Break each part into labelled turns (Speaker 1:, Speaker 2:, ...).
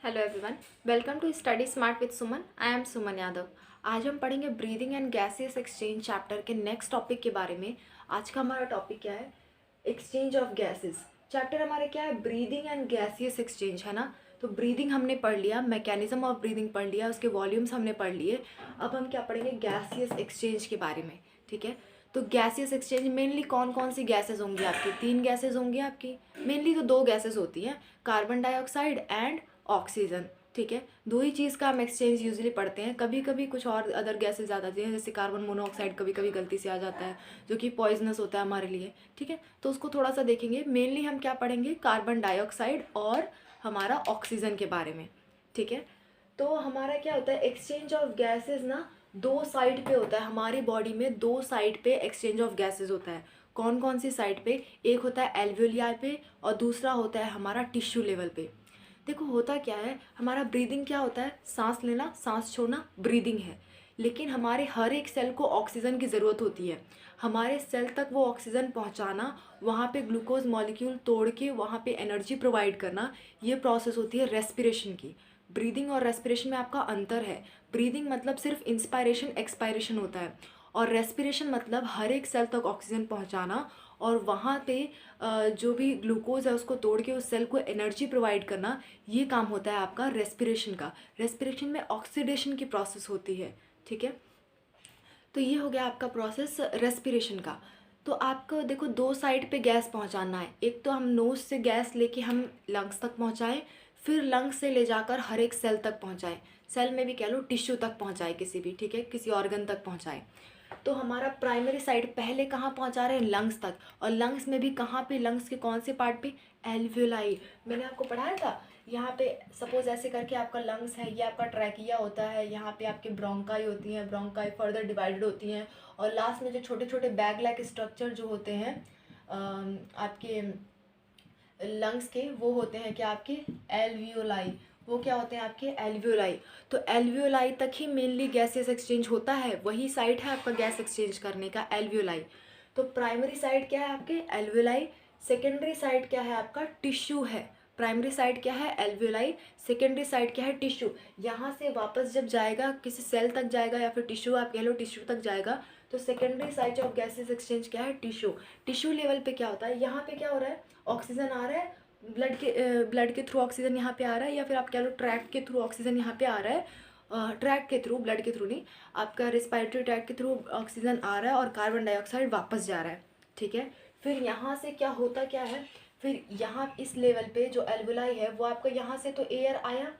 Speaker 1: Hello everyone, welcome to study smart with Suman. I am Suman Yadav. आज हम पढ़ेंगे breathing and gaseous exchange chapter के next topic के बारे में। आज का हमारा टॉपिक क्या है? Exchange of gases. चैप्टर हमारे क्या है? ब्रीदिंग एंड गैसियस एक्सचेंज, है ना। तो ब्रीदिंग हमने पढ़ लिया, मैकेनिज्म ऑफ ब्रीदिंग पढ़ लिया, उसके वॉल्यूम्स हमने पढ़ लिए। अब हम क्या पढ़ेंगे? गैसियस एक्सचेंज के बारे में। ठीक है, तो गैसियस एक्सचेंज मेनली कौन कौन सी गैसेस होंगी आपकी? 3 गैसेस होंगी आपकी। मेनली तो 2 गैसेस होती हैं, कार्बन डाइऑक्साइड एंड ऑक्सीजन। ठीक है, 2 ही चीज़ का हम एक्सचेंज यूजुअली पढ़ते हैं। कभी कभी कुछ और अदर गैसेज आ जाती हैं, जैसे कार्बन मोनोऑक्साइड कभी कभी गलती से आ जाता है, जो कि पॉइजनस होता है हमारे लिए। ठीक है, तो उसको थोड़ा सा देखेंगे। मेनली हम क्या पढ़ेंगे? कार्बन डाइऑक्साइड और हमारा ऑक्सीजन के बारे में। ठीक है, तो हमारा क्या होता है? एक्सचेंज ऑफ गैसेज ना 2 साइड पे होता है हमारी बॉडी में। 2 साइड पे एक्सचेंज ऑफ गैसेज होता है। कौन कौन सी साइड पे? एक होता है एल्वियोलाई पे और दूसरा होता है हमारा टिश्यू लेवल पे। देखो होता क्या है, हमारा ब्रीदिंग क्या होता है? सांस लेना, सांस छोड़ना, ब्रीदिंग है। लेकिन हमारे हर एक सेल को ऑक्सीजन की ज़रूरत होती है। हमारे सेल तक वो ऑक्सीजन पहुंचाना, वहाँ पे ग्लूकोज मॉलिक्यूल तोड़ के वहाँ पे एनर्जी प्रोवाइड करना, ये प्रोसेस होती है रेस्पिरेशन की। ब्रीदिंग और रेस्पिरेशन में आपका अंतर है। ब्रीदिंग मतलब सिर्फ इंस्पायरेशन एक्सपायरेशन होता है, और रेस्पिरेशन मतलब हर एक सेल तक ऑक्सीजन पहुंचाना और वहाँ पे जो भी ग्लूकोज है उसको तोड़ के उस सेल को एनर्जी प्रोवाइड करना, ये काम होता है आपका रेस्पिरेशन का। रेस्पिरेशन में ऑक्सीडेशन की प्रोसेस होती है। ठीक है, तो ये हो गया आपका प्रोसेस रेस्पिरेशन का। तो आपको देखो 2 साइड पे गैस पहुंचाना है। एक तो हम नोज से गैस लेके हम लंग्स तक पहुंचाएं, फिर लंग्स से ले जाकर हर एक सेल तक पहुंचाएं। सेल में भी कह लो, टिश्यू तक पहुंचाए, किसी भी, ठीक है, किसी ऑर्गन तक पहुंचाए। तो हमारा प्राइमरी साइड पहले कहाँ पहुंचा रहे हैं? लंग्स तक। और लंग्स में भी कहाँ पे? लंग्स के कौन से पार्ट पे? एल्वियोलाई। मैंने आपको पढ़ाया था, यहाँ पे सपोज ऐसे करके आपका लंग्स है, ये आपका ट्रैकिया होता है, यहाँ पे आपके ब्रोंकाई होती हैं, ब्रोंकाई फर्दर डिवाइडेड होती हैं, और लास्ट में जो छोटे छोटे बैग लाइक स्ट्रक्चर जो होते हैं आपके लंग्स के, वो होते हैं क्या? आपके एल्वियोलाई। वो क्या होते हैं? आपके एल्वियोलाई। तो एल्वियोलाई तक ही मेनली गैसेस एक्सचेंज होता है, वही साइट है आपका गैस एक्सचेंज करने का, एल्वियोलाई। तो प्राइमरी साइड क्या है आपके? एल्वियोलाई। सेकेंडरी साइड क्या है आपका? टिश्यू है। प्राइमरी साइड क्या है? एल्वियोलाई। सेकेंडरी साइड क्या है? टिश्यू। यहाँ से वापस जब जाएगा, किसी सेल तक जाएगा या फिर टिश्यू, आप कह लो टिश्यू तक जाएगा, तो secondary site of gases exchange क्या है? टिश्यू। टिश्यू लेवल पे क्या होता है? यहाँ पे क्या हो रहा है? ऑक्सीजन आ रहा है, ब्लड के थ्रू ऑक्सीजन यहाँ पे आ रहा है, या फिर आप कह लो ट्रैक के थ्रू ऑक्सीजन यहाँ पे आ रहा है। ट्रैक के थ्रू, ब्लड के थ्रू नहीं, आपका रिस्पायरेटरी ट्रैक के थ्रू ऑक्सीजन आ रहा है और कार्बन डाइऑक्साइड वापस जा रहा है। ठीक है, फिर यहाँ से क्या होता क्या है? फिर यहाँ इस लेवल पे जो एल्वियोलाई है, वो आपका यहाँ से तो एयर आया।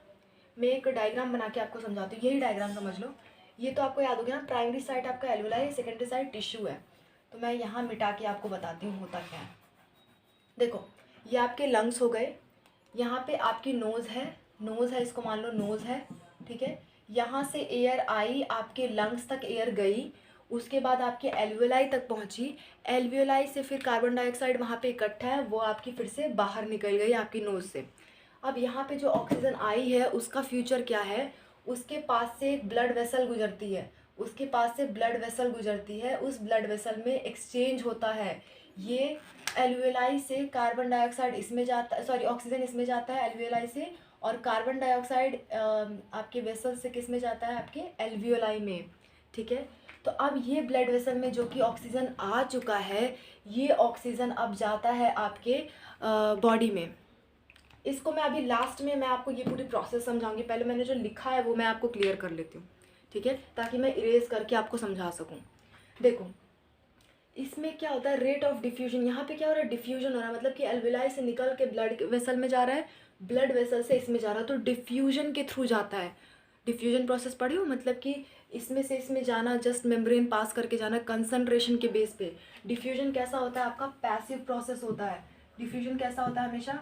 Speaker 1: मैं एक डायग्राम बना के आपको समझाती हूँ, यही डायग्राम समझ लो। ये तो आपको याद हो गया ना, प्राइमरी साइड आपका एल्वियोलाई है, सेकेंडरी साइड टिश्यू है। तो मैं यहाँ मिटा के आपको बताती हूँ होता क्या है। देखो, ये आपके लंग्स हो गए, यहाँ पे आपकी नोज़ है, नोज़ है, इसको मान लो नोज़ है। ठीक है, यहाँ से एयर आई, आपके लंग्स तक एयर गई, उसके बाद आपके एल्वियोलाई तक पहुँची। एल्वियोलाई से फिर कार्बन डाइऑक्साइड वहाँ पे इकट्ठा है, वो आपकी फिर से बाहर निकल गई आपकी नोज़ से। अब यहाँ पे जो ऑक्सीजन आई है उसका फ्यूचर क्या है? उसके पास से एक ब्लड वेसल गुजरती है, उसके पास से ब्लड वेसल गुजरती है, उस ब्लड वेसल में एक्सचेंज होता है। ये एल्वियोलाई से कार्बन डाइऑक्साइड इसमें जाता है, सॉरी ऑक्सीजन इसमें जाता है एल्वियोलाई से, और कार्बन डाइऑक्साइड आपके वेसल से किस में जाता है? आपके एल्वियोलाई में। ठीक है, तो अब ये ब्लड वेसल में जो कि ऑक्सीजन आ चुका है, ये ऑक्सीजन अब जाता है आपके बॉडी में। इसको मैं अभी लास्ट में मैं आपको ये पूरी प्रोसेस समझाऊंगी, पहले मैंने जो लिखा है वो मैं आपको क्लियर कर लेती हूँ। ठीक है, ताकि मैं इरेज करके आपको समझा सकूँ। देखो, इसमें क्या होता है? Rate of diffusion. यहाँ पे क्या हो रहा है? डिफ्यूजन हो रहा है, मतलब कि एल्वियोलाई से निकल के ब्लड वेसल में जा रहा है, ब्लड वेसल से इसमें जा रहा है, तो डिफ्यूजन के थ्रू जाता है। डिफ्यूजन प्रोसेस पढ़ी हो, मतलब कि इसमें से इसमें जाना, जस्ट मेम्ब्रेन पास करके जाना, कंसंट्रेशन के बेस पे। डिफ्यूजन कैसा होता है आपका? पैसिव प्रोसेस होता है। डिफ्यूजन कैसा होता है? हमेशा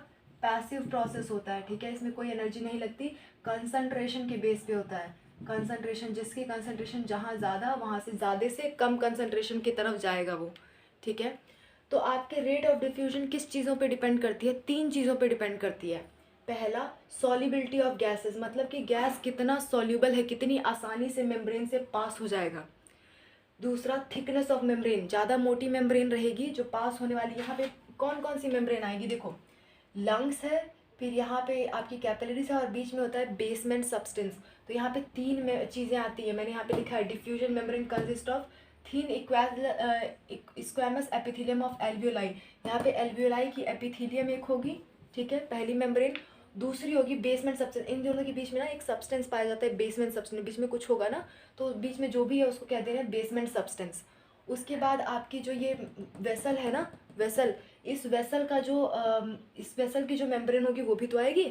Speaker 1: पैसिव प्रोसेस होता है। ठीक है, इसमें कोई एनर्जी नहीं लगती, कंसंट्रेशन के बेस पे होता है। कंसंट्रेशन, जिसकी कंसंट्रेशन जहाँ ज़्यादा, वहाँ से ज़्यादा से कम कंसंट्रेशन की तरफ जाएगा वो। ठीक है, तो आपके रेट ऑफ डिफ्यूजन किस चीज़ों पे डिपेंड करती है? 3 चीज़ों पे डिपेंड करती है। पहला, सॉल्युबिलिटी ऑफ गैसेस, मतलब कि गैस कितना सॉल्यूबल है, कितनी आसानी से मेम्ब्रेन से पास हो जाएगा। दूसरा, थिकनेस ऑफ मेम्ब्रेन, ज़्यादा मोटी मेम्ब्रेन रहेगी जो पास होने वाली। यहाँ पे कौन कौन सी मेम्ब्रेन आएगी? देखो, लंग्स है, फिर यहाँ पे आपकी कैपिलरीज है और बीच में होता है बेसमेंट सब्सटेंस। तो यहाँ पे तीन में चीज़ें आती हैं, मैंने यहाँ पे लिखा है diffusion membrane consist of thin squamous epithelium of alveoli. यहाँ पे एल्वियोलाई की एपिथेलियम एक होगी, ठीक है, पहली मेम्ब्रेन। दूसरी होगी बेसमेंट सब्सटेंस। इन दोनों के बीच में ना एक सब्सटेंस पाया जाता है, बेसमेंट सब्सटेंस, बीच में कुछ होगा ना, तो बीच में जो भी है उसको कहते हैं बेसमेंट सब्सटेंस। उसके बाद आपकी जो ये वेसल है ना, वेसल, इस वेसल का जो इस वेसल की जो मेम्ब्रेन होगी वो भी तो आएगी।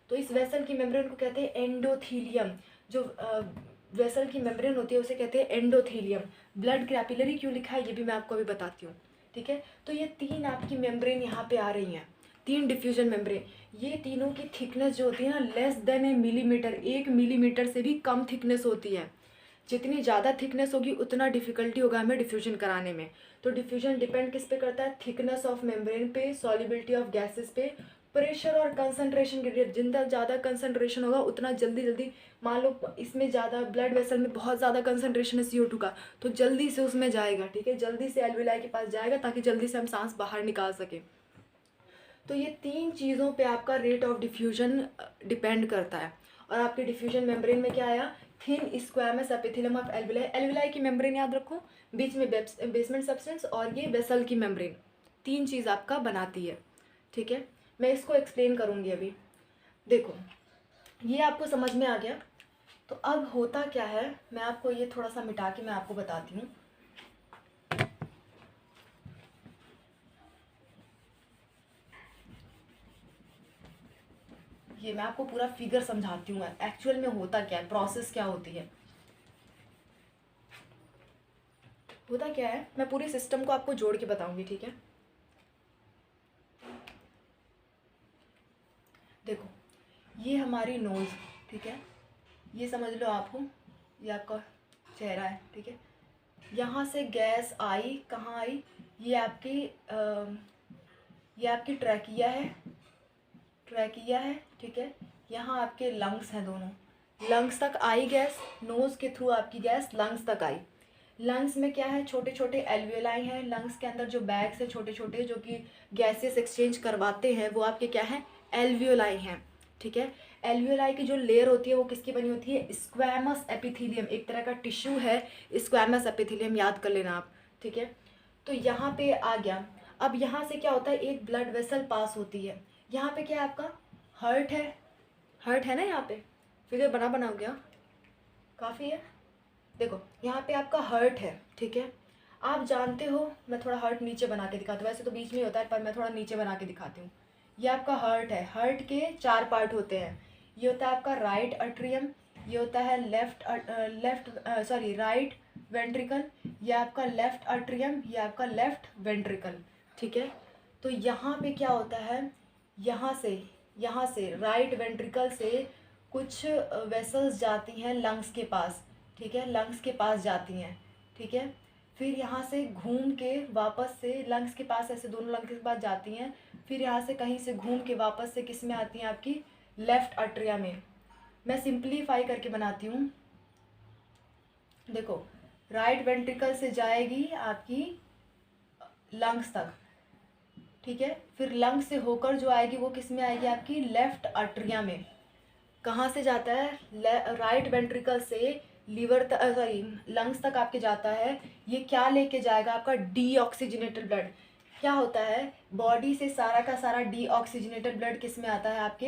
Speaker 1: तो इस वेसल की मेम्ब्रेन को कहते हैं एंडोथीलियम। जो वेसल की मेम्ब्रेन होती है उसे कहते हैं एंडोथीलियम। ब्लड कैपिलरी क्यों लिखा है ये भी मैं आपको अभी बताती हूँ, ठीक है। तो ये तीन आपकी मेम्ब्रेन यहाँ पे आ रही हैं, तीन डिफ्यूजन मेम्ब्रेन। ये तीनों की थिकनेस जो होती है ना, लेस देन ए मिलीमीटर, 1 मिलीमीटर से भी कम थिकनेस होती है। जितनी ज़्यादा थिकनेस होगी उतना डिफिकल्टी होगा हमें डिफ्यूजन कराने में। तो डिफ्यूजन डिपेंड किस पे करता है, थिकनेस ऑफ मेम्ब्रेन पे, सॉल्युबिलिटी ऑफ गैसेस पे, प्रेशर और कंसंट्रेशन ग्रेडियंट। जितना ज़्यादा कंसंट्रेशन होगा उतना जल्दी जल्दी, मान लो इसमें ज़्यादा ब्लड वेसल में बहुत ज़्यादा कंसंट्रेशन है CO2 का, तो जल्दी से उसमें जाएगा, ठीक है, जल्दी से एल्वियोलाई के पास जाएगा ताकि जल्दी से हम सांस बाहर निकाल सकें। तो ये तीन चीज़ों पे आपका रेट ऑफ डिफ्यूजन डिपेंड करता है। और आपके डिफ्यूजन मेम्ब्रेन में क्या आया, thin squamous epithelium of alveoli. Alveoli की मेम्ब्रेन याद रखो, बीच में बेसमेंट सब्सटेंस और ये वेसल की मेम्ब्रेन, तीन चीज़ आपका बनाती है, ठीक है। मैं इसको एक्सप्लेन करूँगी अभी। देखो ये आपको समझ में आ गया। तो अब होता क्या है, मैं आपको ये थोड़ा सा मिटा के मैं आपको बताती हूँ। ये मैं आपको पूरा फिगर समझाती हूँ एक्चुअल में होता क्या है, प्रोसेस क्या होती है। होता क्या है, मैं पूरी सिस्टम को आपको जोड़ के बताऊंगी, ठीक है। देखो ये हमारी नोज़, ठीक है, ये समझ लो आप हो, ये आपका चेहरा है, ठीक है। यहाँ से गैस आई, कहाँ आई, ये आपकी ट्रैकिया है, ट्रैकिया है, ठीक है। यहाँ आपके लंग्स हैं, दोनों लंग्स तक आई गैस, नोज़ के थ्रू आपकी गैस लंग्स तक आई। लंग्स में क्या है, छोटे छोटे एल्वियोलाई हैं। लंग्स के अंदर जो बैग्स हैं छोटे छोटे जो कि गैसेस एक्सचेंज करवाते हैं, वो आपके क्या हैं, एल्वियोलाई हैं, ठीक है। एल्वियोलाई की जो लेयर होती है वो किसकी बनी होती है, स्क्वैमस एपिथेलियम, एक तरह का टिश्यू है स्क्वैमस एपिथेलियम, याद कर लेना आप, ठीक है। तो यहाँ पे आ गया। अब यहाँ से क्या होता है, एक ब्लड वेसल पास होती है। यहाँ पे क्या है आपका, हार्ट है, हार्ट है ना, यहाँ पे फिगर बना बना हो गया, काफ़ी है। देखो यहाँ पे आपका हार्ट है, ठीक है। आप जानते हो, मैं थोड़ा हार्ट नीचे बना के दिखाती हूँ, वैसे तो बीच में ही होता है पर मैं थोड़ा नीचे बना के दिखाती हूँ। ये आपका हार्ट है। हार्ट के 4 पार्ट होते हैं। ये होता है आपका राइट अट्रियम, ये होता है राइट वेंट्रिकल, ये आपका लेफ्ट अट्रियम, ये आपका लेफ्ट वेंट्रिकल, ठीक है। तो यहाँ पे क्या होता है, यहाँ से राइट वेंट्रिकल से कुछ वेसल्स जाती हैं लंग्स के पास, ठीक है, लंग्स के पास जाती हैं, ठीक है। फिर यहाँ से घूम के वापस से लंग्स के पास, ऐसे दोनों लंग्स के पास जाती हैं। फिर यहाँ से कहीं से घूम के वापस से किस में आती हैं, आपकी लेफ्ट अट्रिया में। मैं सिंप्लीफाई करके बनाती हूँ। देखो राइट वेंट्रिकल से जाएगी आपकी लंग्स तक, ठीक है। फिर लंग्स से होकर जो आएगी वो किस में आएगी, आपकी लेफ्ट अट्रिया में। कहाँ से जाता है, राइट वेंट्रिकल से लीवर लंग्स तक आपके जाता है। ये क्या लेके जाएगा, आपका डीऑक्सीजनेटेड ब्लड। क्या होता है, बॉडी से सारा का सारा डीऑक्सीजनेटेड ब्लड किस में आता है, आपके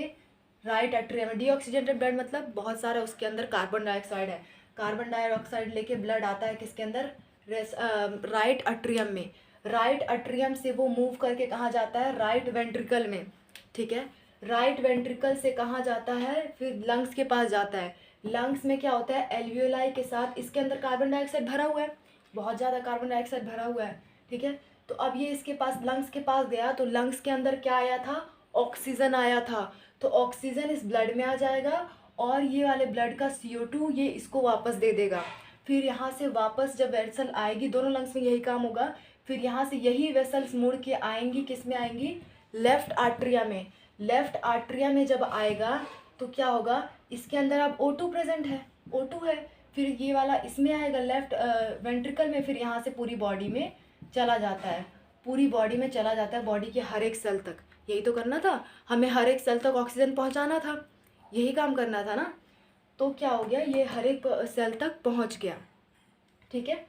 Speaker 1: राइट अट्रियम में। डीऑक्सीजनेटेड ब्लड मतलब बहुत सारा उसके अंदर कार्बन डाइऑक्साइड है, कार्बन डाइऑक्साइड लेके ब्लड आता है किसके अंदर, राइट अट्रियम में। राइट अट्रियम से वो मूव करके कहाँ जाता है, राइट वेंट्रिकल में, ठीक है। राइट वेंट्रिकल से कहाँ जाता है, फिर लंग्स के पास जाता है। लंग्स में क्या होता है, एल्वियोलाई के साथ इसके अंदर कार्बन डाइऑक्साइड भरा हुआ है, बहुत ज़्यादा कार्बन डाइऑक्साइड भरा हुआ है, ठीक है। तो अब ये इसके पास लंग्स के पास गया, तो लंग्स के अंदर क्या आया था, ऑक्सीजन आया था। तो ऑक्सीजन इस ब्लड में आ जाएगा और ये वाले ब्लड का CO2 ये इसको वापस दे देगा। फिर यहाँ से वापस जब वेसल आएगी, दोनों लंग्स में यही काम होगा। फिर यहाँ से यही वेसल्स मुड़ के आएंगी, किस में आएंगी, लेफ्ट आर्ट्रिया में। लेफ्ट आर्ट्रिया में जब आएगा तो क्या होगा, इसके अंदर अब O2 प्रेजेंट है, O2 है। फिर ये वाला इसमें आएगा लेफ्ट वेंट्रिकल में, फिर यहाँ से पूरी बॉडी में चला जाता है, पूरी बॉडी में चला जाता है, बॉडी के हर एक सेल तक, यही तो करना था, हमें हर एक सेल तक ऑक्सीजन पहुंचाना था, यही काम करना था ना। तो क्या हो गया, ये हर एक सेल तक पहुंच गया, ठीक है।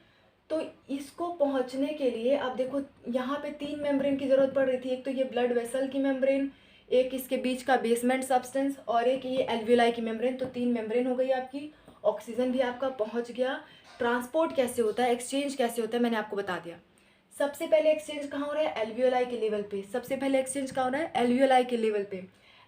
Speaker 1: तो इसको पहुंचने के लिए अब देखो यहाँ पे 3 मेम्ब्रेन की ज़रूरत पड़ रही थी। एक तो ये ब्लड वेसल की मेम्ब्रेन, एक इसके बीच का बेसमेंट सब्सटेंस, और एक ये एल्वियोलाई की मेम्ब्रेन। तो 3 मेम्ब्रेन हो गई आपकी। ऑक्सीजन भी आपका पहुंच गया। ट्रांसपोर्ट कैसे होता है, एक्सचेंज कैसे होता है, मैंने आपको बता दिया। सबसे पहले एक्सचेंज कहाँ हो रहा है, एल्वियोलाई के लेवल पे। सबसे पहले एक्सचेंज कहाँ हो रहा है, एल्वियोलाई के लेवल पे।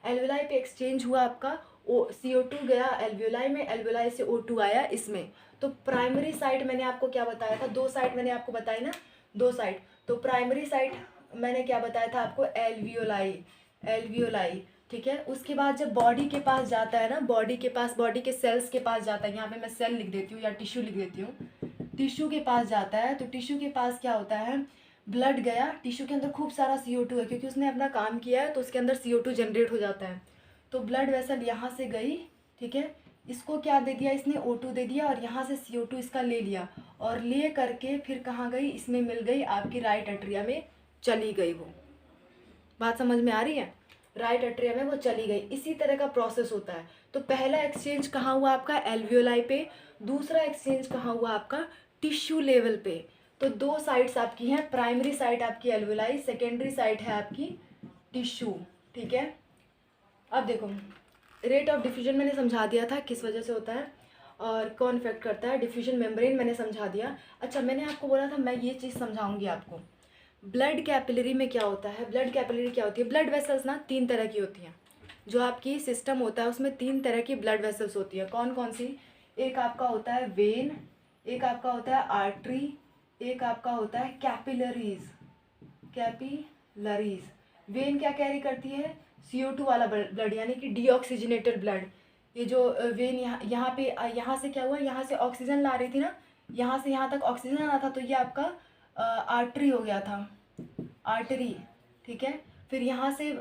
Speaker 1: एल्वियोलाई पे एक्सचेंज हुआ आपका, CO2 गया एल्वियोलाई में, एल्वियोलाई से O2 आया इसमें। तो प्राइमरी साइट मैंने आपको क्या बताया था, 2 साइट मैंने आपको बताई ना, 2 साइट। तो प्राइमरी साइट मैंने क्या बताया था आपको, एल्वियोलाई, एल्वियोलाई, ठीक है। उसके बाद जब बॉडी के पास जाता है ना, बॉडी के पास, बॉडी के सेल्स के पास जाता है, यहाँ पे मैं सेल लिख देती हूँ या टिश्यू लिख देती हूँ, टिश्यू के पास जाता है। तो टिश्यू के पास क्या होता है, ब्लड गया, टिश्यू के अंदर खूब सारा CO2 है, क्योंकि उसने अपना काम किया है तो उसके अंदर CO2 जनरेट हो जाता है। तो ब्लड वेसल यहाँ से गई, ठीक है, इसको क्या दे दिया इसने, O2 दे दिया, और यहाँ से CO2 इसका ले लिया, और ले करके फिर कहाँ गई, इसमें मिल गई आपकी राइट एट्रिया में चली गई। वो बात समझ में आ रही है, राइट एट्रिया में वो चली गई। इसी तरह का प्रोसेस होता है। तो पहला एक्सचेंज कहाँ हुआ आपका, एल्वियोलाई पे। दूसरा एक्सचेंज कहाँ हुआ आपका, टिश्यू लेवल पे। तो 2 साइट्स आपकी हैं, प्राइमरी साइट आपकी एल्वियोलाई, सेकेंडरी साइट है आपकी टिश्यू, ठीक है। अब देखो रेट ऑफ डिफ्यूजन मैंने समझा दिया था किस वजह से होता है और कौन इफेक्ट करता है, डिफ्यूजन मेम्ब्रेन मैंने समझा दिया। अच्छा, मैंने आपको बोला था मैं ये चीज़ समझाऊंगी आपको। ब्लड कैपिलरी में क्या होता है, ब्लड कैपिलरी क्या होती है, ब्लड वेसल्स ना 3 तरह की होती हैं। जो आपकी सिस्टम होता है उसमें 3 तरह की ब्लड वेसल्स होती है। कौन कौन सी, एक आपका होता है वेन, एक आपका होता है आर्टरी, एक आपका होता है कैपिलरीज, कैपिलरीज। वेन क्या कैरी करती है, CO2 वाला ब्लड, यानी कि डीऑक्सीजनेटेड ब्लड। ये जो वेन यहाँ पे यहाँ से क्या हुआ, यहाँ से ऑक्सीजन ला रही थी ना, यहाँ से यहाँ तक ऑक्सीजन आ रहा था, तो ये आपका आर्टरी हो गया था, आर्टरी, ठीक है। फिर यहाँ से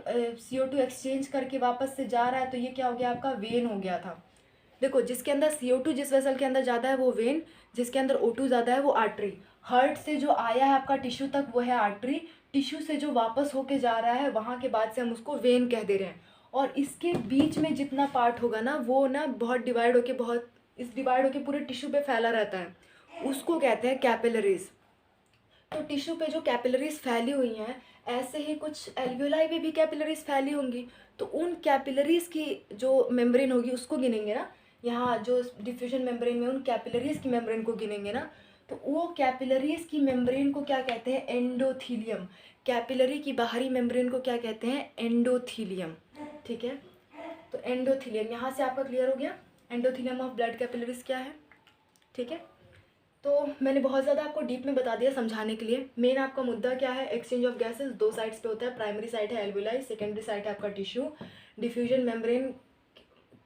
Speaker 1: CO2 एक्सचेंज करके वापस से जा रहा है, तो ये क्या हो गया आपका, वेन हो गया था। देखो जिसके अंदर CO2 जिस वेसल के अंदर ज़्यादा है वो वेन, जिसके अंदर O2 ज़्यादा है वो आर्टरी। हार्ट से जो आया है आपका टिश्यू तक वो है आर्टरी, टिश्यू से जो वापस होके जा रहा है वहाँ के बाद से हम उसको वेन कह दे रहे हैं। और इसके बीच में जितना पार्ट होगा ना वो ना बहुत डिवाइड होके, बहुत इस डिवाइड होके पूरे टिश्यू पे फैला रहता है, उसको कहते हैं कैपिलरीज। तो टिश्यू पे जो कैपिलरीज फैली हुई हैं, ऐसे ही कुछ एल्वियोलाई में भी कैपिलरीज फैली होंगी। तो उन कैपिलरीज की जो मेम्ब्रेन होगी उसको गिनेंगे ना, यहाँ जो डिफ्यूजन मेम्ब्रेन में उन कैपिलरीज की मेम्ब्रेन को गिनेंगे ना, तो वो कैपिलरीज की मेम्ब्रेन को क्या कहते हैं, एंडोथीलियम। कैपिलरी की बाहरी मेम्ब्रेन को क्या कहते हैं, एंडोथीलियम, ठीक है। तो एंडोथीलियम यहाँ से आपका क्लियर हो गया, एंडोथीलियम ऑफ ब्लड कैपिलरीज क्या है, ठीक है। तो मैंने बहुत ज़्यादा आपको डीप में बता दिया समझाने के लिए। मेन आपका मुद्दा क्या है, एक्सचेंज ऑफ गैसेस 2 साइड्स पे होता है। प्राइमरी साइड है एल्वियोलाई, सेकेंडरी साइड है आपका टिश्यू। डिफ्यूजन मेम्ब्रेन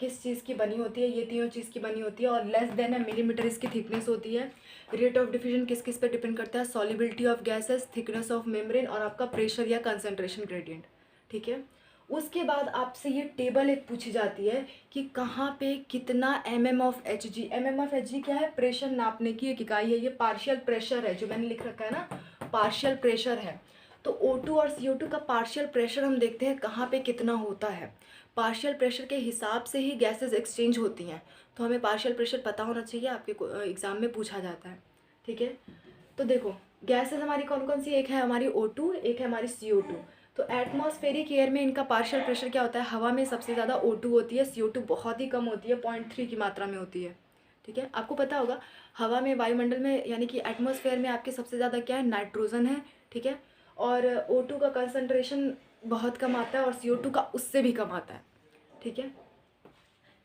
Speaker 1: किस चीज़ की बनी होती है, ये तीनों चीज़ की बनी होती है, और लेस देन मिलीमीटर इसकी थिकनेस होती है। रेट ऑफ डिफ्यूजन किस किस पे डिपेंड करता है, solubility of gases, thickness of membrane, और आपका प्रेशर या कंसंट्रेशन ग्रेडियंट, ठीक है। उसके बाद आपसे ये टेबल एक पूछी जाती है कि कहाँ पे कितना mm of Hg। mm of Hg क्या है, प्रेशर नापने की एक इकाई है। ये पार्शियल प्रेशर है, जो मैंने लिख रखा है ना, पार्शियल प्रेशर है। तो O2 और CO2 का पार्शियल प्रेशर हम देखते हैं कहाँ पे कितना होता है। पार्शियल प्रेशर के हिसाब से ही गैसेस एक्सचेंज होती हैं, तो हमें पार्शियल प्रेशर पता होना चाहिए, आपके एग्ज़ाम में पूछा जाता है, ठीक है। तो देखो गैसेस हमारी कौन कौन सी, एक है हमारी O2, एक है हमारी CO2। तो एटमॉस्फेरिक एयर में इनका पार्शियल प्रेशर क्या होता है, हवा में सबसे ज़्यादा O2 होती है, CO2 बहुत ही कम होती है, 0.3 की मात्रा में होती है, ठीक है। आपको पता होगा हवा में, वायुमंडल में, यानी कि एटमॉस्फेयर में आपके सबसे ज़्यादा क्या है, नाइट्रोजन है, ठीक है। और O2 का कंसनट्रेशन बहुत कम आता है और CO2 का उससे भी कम आता है, ठीक है।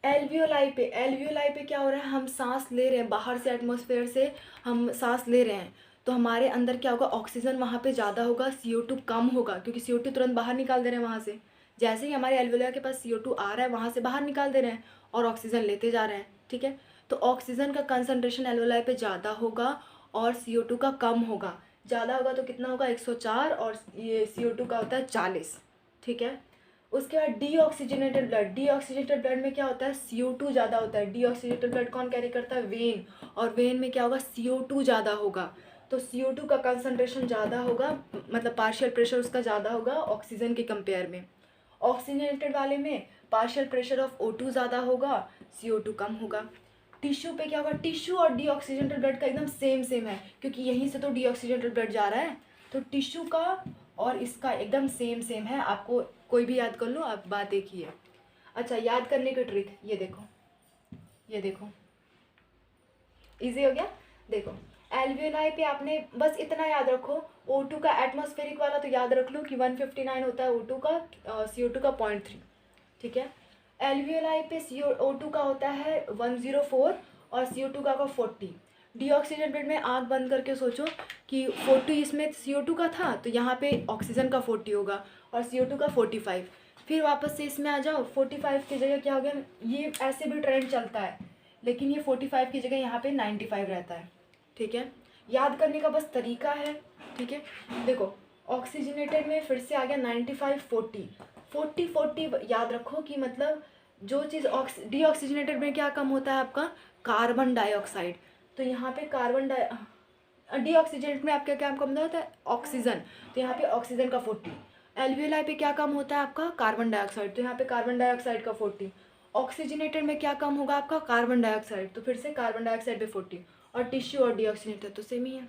Speaker 1: एल्वियोलाई पे, एल्वियोलाई पे क्या हो रहा है, हम सांस ले रहे हैं, बाहर से एटमॉस्फेयर से हम सांस ले रहे हैं, तो हमारे अंदर क्या होगा, ऑक्सीजन वहाँ पे ज़्यादा होगा, CO2 कम होगा, क्योंकि CO2 तुरंत बाहर निकाल दे रहे हैं वहाँ से। जैसे ही हमारे एल्वियोलाई के पास CO2 आ रहा है वहाँ से बाहर निकाल दे रहे हैं और ऑक्सीजन लेते जा रहे हैं, ठीक है। तो ऑक्सीजन का कंसनट्रेशन एल्वियोलाई पे ज़्यादा होगा और CO2 का कम होगा। ज़्यादा होगा तो कितना होगा, 104, और ये CO2 का होता है 40, ठीक है। उसके बाद डीऑक्सीजनेटेड ब्लड, डीऑक्सीजनेटेड ब्लड में क्या होता है, CO2 ज़्यादा होता है। डीऑक्सीजनेटेड ब्लड कौन कैरी करता है, वेन, और वेन में क्या होगा, CO2 ज़्यादा होगा। तो CO2 का कंसंट्रेशन ज़्यादा होगा, मतलब पार्शियल प्रेशर उसका ज़्यादा होगा ऑक्सीजन के कंपेयर में। ऑक्सीजनेटेड वाले में पार्शियल प्रेशर ऑफ O2 ज़्यादा होगा, CO2 कम होगा। टिश्यू पे क्या होगा, टिश्यू और डीऑक्सीजनेटेड ब्लड का एकदम सेम है, क्योंकि यहीं से तो डीऑक्सीजनेटेड ब्लड जा रहा है, तो टिश्यू का और इसका एकदम सेम है। आपको कोई भी याद कर लो, आप बात एक ही है। अच्छा, याद करने की ट्रिक ये देखो, ये देखो, इजी हो गया। देखो एल्वियोलाई पे आपने बस इतना याद रखो, O2 का एटमॉस्फेरिक वाला तो याद रख लो कि 159 होता है O2 का, CO2 का 0.3, ठीक है। एल्वियोलाई पे O2 का होता है 104 और CO2 का 40। डीऑक्सीजनेटेड में आँख बंद करके सोचो कि 40 इसमें CO2 का था, तो यहाँ पे ऑक्सीजन का 40 होगा और CO2 का 45। फिर वापस से इसमें आ जाओ, 45 की जगह क्या हो गया, ये ऐसे भी ट्रेंड चलता है, लेकिन ये 45 की जगह यहाँ पे 95 रहता है, ठीक है। याद करने का बस तरीका है, ठीक है। देखो ऑक्सीजनेटेड में फिर से आ गया 95 40 याद रखो कि मतलब जो चीज़ डीऑक्सीजनेटेड में क्या कम होता है आपका, कार्बन डाइऑक्साइड। तो यहाँ पे डीऑक्सीजनेट में आपका क्या कम होता है, ऑक्सीजन, तो यहाँ पे ऑक्सीजन का 40। एल्वियोलाई पे क्या कम होता है आपका, कार्बन डाइऑक्साइड, तो यहाँ पे कार्बन डाइऑक्साइड का 40। ऑक्सीजनेटेड में क्या कम होगा आपका, कार्बन डाइऑक्साइड, तो फिर से कार्बन डाइऑक्साइड पे 40। और टिश्यू और डीऑक्सीजनेटेड तो सेम ही है।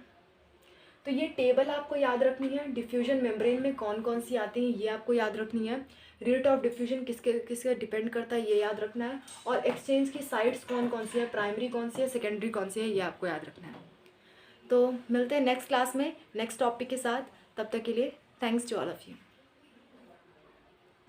Speaker 1: तो ये टेबल आपको याद रखनी है। डिफ्यूजन मेम्ब्रेन में कौन कौन सी आती हैं ये आपको याद रखनी है। रेट ऑफ डिफ्यूजन किसके डिपेंड करता है ये याद रखना है। और एक्सचेंज की साइट्स कौन कौन सी है, प्राइमरी कौन सी है, सेकेंडरी कौन सी है, ये आपको याद रखना है। तो मिलते हैं नेक्स्ट क्लास में नेक्स्ट टॉपिक के साथ। तब तक के लिए thanks to all of you.